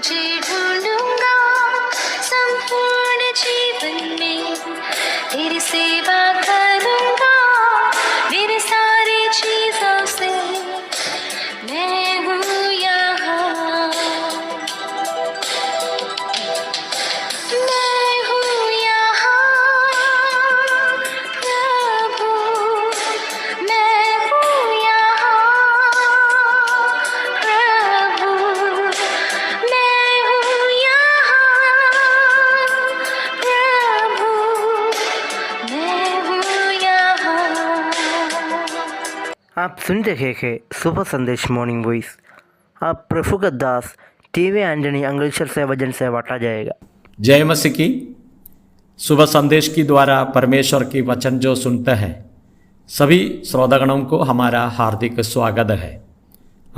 तुझे ढूंढूंगा संपूर्ण जीवन में, तेरी सेवा करूंगा मेरे सारी चीजों से। मैं हूँ यहाँ, मैं हूँ यहाँ प्रभु, मैं हूँ यहाँ प्रभु, मैं हूँ यहाँ प्रभु, मैं हूँ यहाँ। आप सुन रहे हैं सुबह संदेश मॉर्निंग वॉइस। आप प्रफुल्ल दास टीवी एंटनी अंग्रेजर से वजन से बांटा जाएगा। जय मसीह की। सुबह संदेश की द्वारा परमेश्वर की वचन जो सुनते हैं सभी श्रोतागणों को हमारा हार्दिक स्वागत है।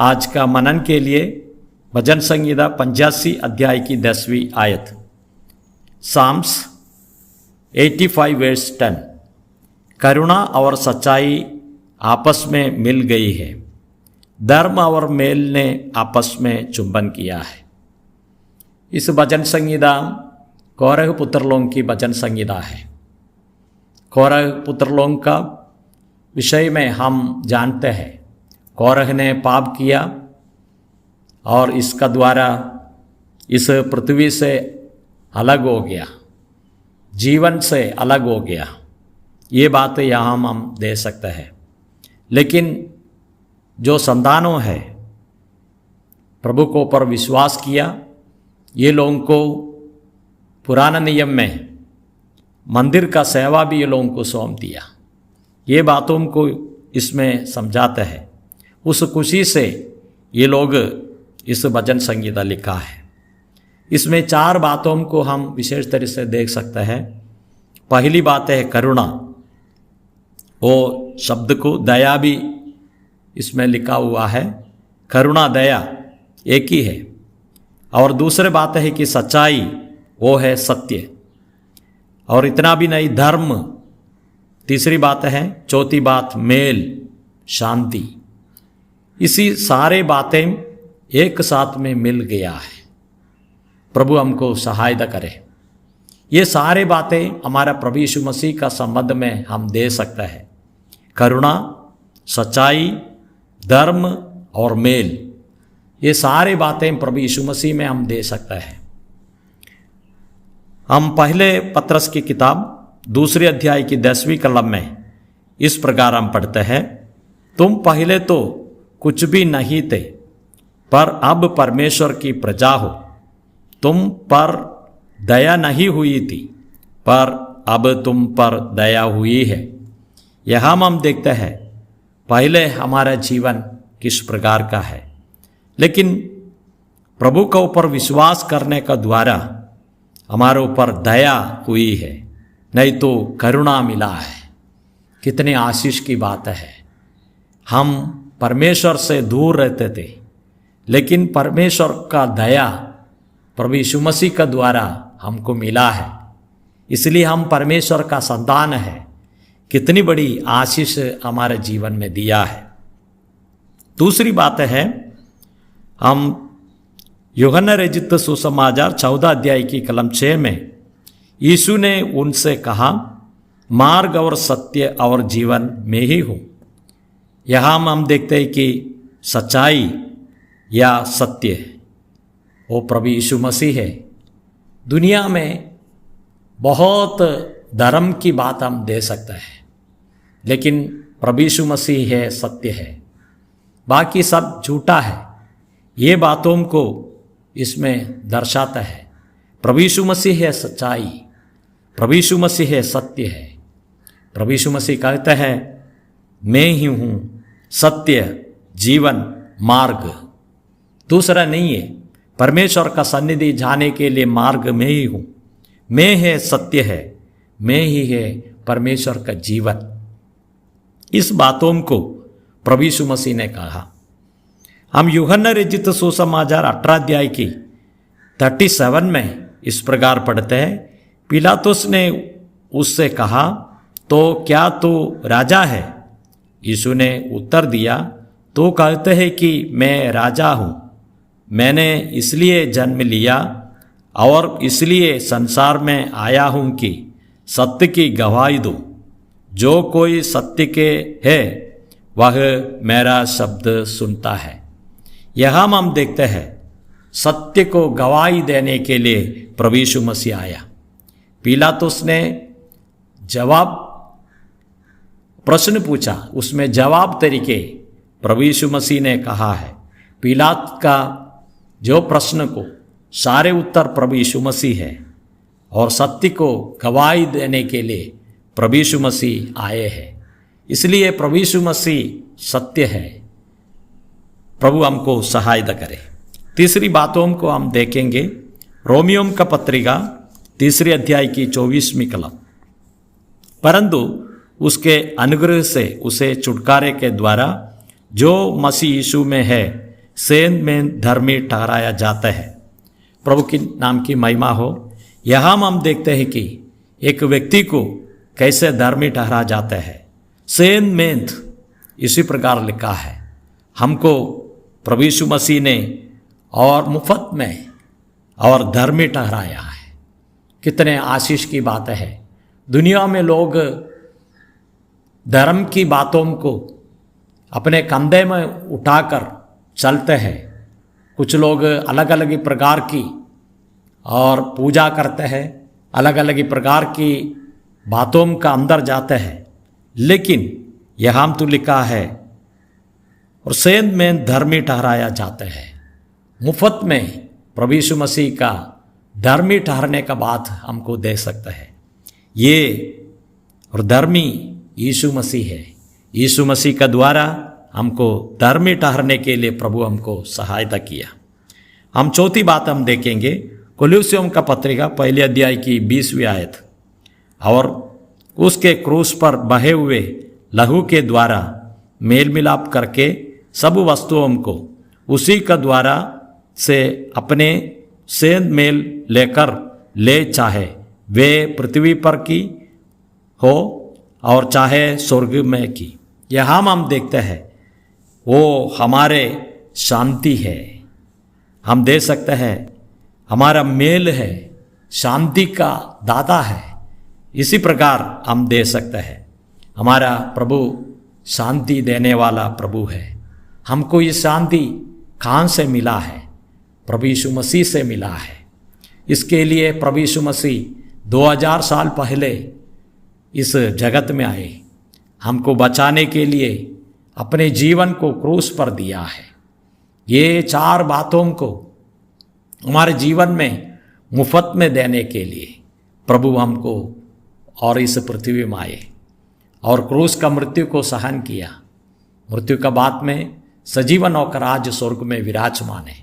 आज का मनन के लिए भजन संहिता 85 अध्याय की 10वीं आयत, साम्स 85 वर्स 10। करुणा और सच्चाई आपस में मिल गई है, धर्म और मेल ने आपस में चुंबन किया है। इस भजन संहिता कौरह पुत्रलों की भजन संहिता है। कौरह पुत्रलों का विषय में हम जानते हैं, कौरह ने पाप किया और इसका द्वारा इस पृथ्वी से अलग हो गया, जीवन से अलग हो गया। ये बात यहाँ हम दे सकते हैं। लेकिन जो संतानों है प्रभु को पर विश्वास किया, ये लोगों को पुराना नियम में मंदिर का सेवा भी ये लोगों को सौंप दिया। ये बातों को इसमें समझाते हैं। उस खुशी से ये लोग इस भजन संहिता लिखा है। इसमें 4 बातों को हम विशेष तरह से देख सकते हैं। पहली बात है करुणा। वो शब्द को दया भी इसमें लिखा हुआ है, करुणा दया एक ही है। और दूसरी बात है कि सच्चाई, वो है सत्य। और इतना भी नहीं, धर्म तीसरी बात है। चौथी बात मेल, शांति। इसी सारे बातें एक साथ में मिल गया है। प्रभु हमको सहायता करे। ये सारे बातें हमारा प्रभु यीशु मसीह का संबंध में हम दे सकते हैं। करुणा, सच्चाई, धर्म और मेल, ये सारे बातें प्रभु यीशु मसीह में हम दे सकते हैं। हम पहले पत्रस की किताब 2 अध्याय की 10वीं कलम में इस प्रकार हम पढ़ते हैं, तुम पहले तो कुछ भी नहीं थे, पर अब परमेश्वर की प्रजा हो। तुम पर दया नहीं हुई थी, पर अब तुम पर दया हुई है। यहाँ हम देखते हैं पहले हमारा जीवन किस प्रकार का है, लेकिन प्रभु के ऊपर विश्वास करने का द्वारा हमारे ऊपर दया हुई है, नहीं तो करुणा मिला है। कितने आशीष की बात है। हम परमेश्वर से दूर रहते थे, लेकिन परमेश्वर का दया प्रभु यीशु मसीह का द्वारा हमको मिला है, इसलिए हम परमेश्वर का संतान है। कितनी बड़ी आशीष हमारे जीवन में दिया है। दूसरी बात है, हम यूहन्ना रचित सुसमाचार 14 अध्याय की कलम 6 में यीशु ने उनसे कहा, मार्ग और सत्य और जीवन में ही हूँ। यहाँ हम देखते हैं कि सच्चाई या सत्य वो प्रभु यीशु मसीह है। दुनिया में बहुत धर्म की बात हम दे सकते हैं, लेकिन प्रभु यीशु मसीह है, सत्य है, बाकी सब झूठा है। ये बातों को इसमें दर्शाता है। प्रभु यीशु मसीह है सच्चाई, प्रभु यीशु मसीह है सत्य है। प्रभु यीशु मसीह कहते हैं, मैं ही हूँ सत्य, जीवन, मार्ग, दूसरा नहीं है। परमेश्वर का सन्निधि जाने के लिए मार्ग मैं ही हूँ। मैं है सत्य है, मैं ही है परमेश्वर का जीवन। इस बातों को प्रभु यीशु मसीह ने कहा। हम यूहन्ना रचित सुसमाचार 18 अध्याय की 37 में इस प्रकार पढ़ते हैं, पिलातुस ने उससे कहा, तो क्या तू राजा है? यीशु ने उत्तर दिया, तो कहते हैं कि मैं राजा हूँ। मैंने इसलिए जन्म लिया और इसलिए संसार में आया हूँ कि सत्य की गवाही दूँ। जो कोई सत्य के है वह मेरा शब्द सुनता है। यहाँ हम देखते हैं सत्य को गवाही देने के लिए प्रभु यीशु मसीह आया। पिलातुस ने जवाब प्रश्न पूछा, उसमें जवाब तरीके प्रभु यीशु मसीह ने कहा है। पिलात का जो प्रश्न को सारे उत्तर प्रभु यीशु मसीह है और सत्य को गवाही देने के लिए प्रभु यीशु मसीह आए हैं। इसलिए प्रभु यीशु मसीह सत्य है। प्रभु हमको सहायता करे। तीसरी बातों को हम देखेंगे रोमियो का पत्रिका 3 अध्याय की 24वीं कलम। परंतु उसके अनुग्रह से उसे छुटकारे के द्वारा जो मसीह यीशु में है सेन में धर्मी ठहराया जाता है। प्रभु के नाम की महिमा हो। यहाँ हम देखते हैं कि एक व्यक्ति को कैसे धर्मी ठहरा जाता है। सेन में इसी प्रकार लिखा है। हमको प्रभु यीशु मसीह ने और मुफ्त में और धर्मी ठहराया है। कितने आशीष की बात है। दुनिया में लोग धर्म की बातों को अपने कंधे में उठाकर चलते हैं। कुछ लोग अलग अलग प्रकार की और पूजा करते हैं, अलग अलग प्रकार की बातों का अंदर जाते हैं। लेकिन यहाँ तो लिखा है और सेन में धर्मी ठहराया जाता है। मुफ्त में प्रभु यीशु मसीह का धर्मी ठहरने का बात हमको दे सकता है। ये और धर्मी यीशु मसीह है। यीशु मसीह का द्वारा हमको धर्मी ठहरने के लिए प्रभु हमको सहायता किया। हम चौथी बात हम देखेंगे कोलोसियों का पत्रिका 1 अध्याय की 20वीं आयत। और उसके क्रूस पर बहे हुए लहू के द्वारा मेल मिलाप करके सब वस्तुओं को उसी का द्वारा से अपने से मेल लेकर ले, चाहे वे पृथ्वी पर की हो और चाहे स्वर्ग में की। यहाँ हम देखते हैं वो हमारे शांति है। हम दे सकते हैं हमारा मेल है, शांति का दाता है। इसी प्रकार हम दे सकते हैं हमारा प्रभु शांति देने वाला प्रभु है। हमको ये शांति कहाँ से मिला है? प्रभु यीशु मसीह से मिला है। इसके लिए प्रभु यीशु मसीह 2000 साल पहले इस जगत में आए, हमको बचाने के लिए अपने जीवन को क्रूस पर दिया है। ये 4 बातों को हमारे जीवन में मुफ्त में देने के लिए प्रभु हमको और इस पृथ्वी में आए और क्रूस का मृत्यु को सहन किया। मृत्यु का बाद में सजीवन होकर आज स्वर्ग में विराजमान है,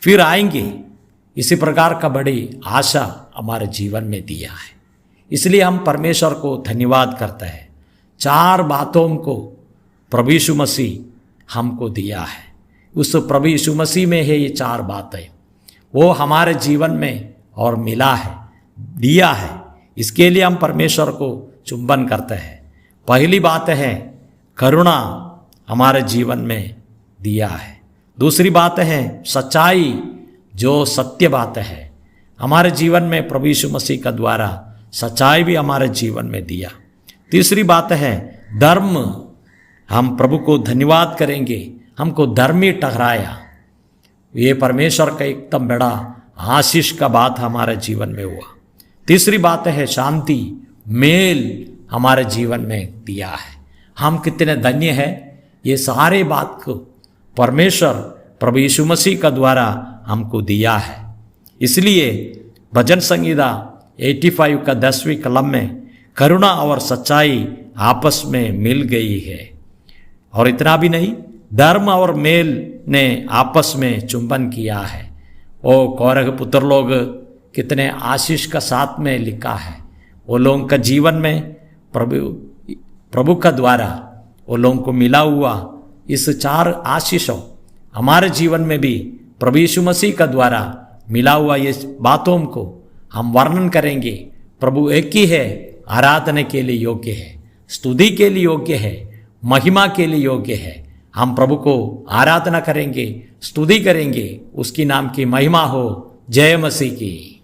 फिर आएंगे। इसी प्रकार का बड़ी आशा हमारे जीवन में दिया है। इसलिए हम परमेश्वर को धन्यवाद करते हैं। 4 बातों को प्रभु यीशु मसीह हमको दिया है। उस प्रभु यीशु मसीह में है ये 4 बातें, वो हमारे जीवन में और मिला है, दिया है। इसके लिए हम परमेश्वर को चुंबन करते हैं। पहली बात है करुणा हमारे जीवन में दिया है। दूसरी बात है सच्चाई, जो सत्य बात है हमारे जीवन में प्रभु यीशु मसीह का द्वारा सच्चाई भी हमारे जीवन में दिया। तीसरी बात है धर्म, हम प्रभु को धन्यवाद करेंगे, हमको धर्मी ठहराया। ये परमेश्वर का एकदम बड़ा आशीष का बात हमारे जीवन में हुआ। तीसरी बात है शांति, मेल हमारे जीवन में दिया है। हम कितने धन्य हैं। ये सारे बात को परमेश्वर प्रभु यीशु मसीह का द्वारा हमको दिया है। इसलिए भजन संगीता 85 का 10वीं कलम में करुणा और सच्चाई आपस में मिल गई है। और इतना भी नहीं, धर्म और मेल ने आपस में चुंबन किया है। वो कौरह पुत्र लोग कितने आशीष का साथ में लिखा है। वो लोगों का जीवन में प्रभु का द्वारा वो लोगों को मिला हुआ इस 4 आशीषों हमारे जीवन में भी प्रभु यीशु मसीह का द्वारा मिला हुआ ये बातों को हम वर्णन करेंगे। प्रभु एक ही है, आराधना के लिए योग्य है, स्तुति के लिए योग्य है, महिमा के लिए योग्य है। हम प्रभु को आराधना करेंगे, स्तुति करेंगे, उसकी नाम की महिमा हो। जय मसीह की।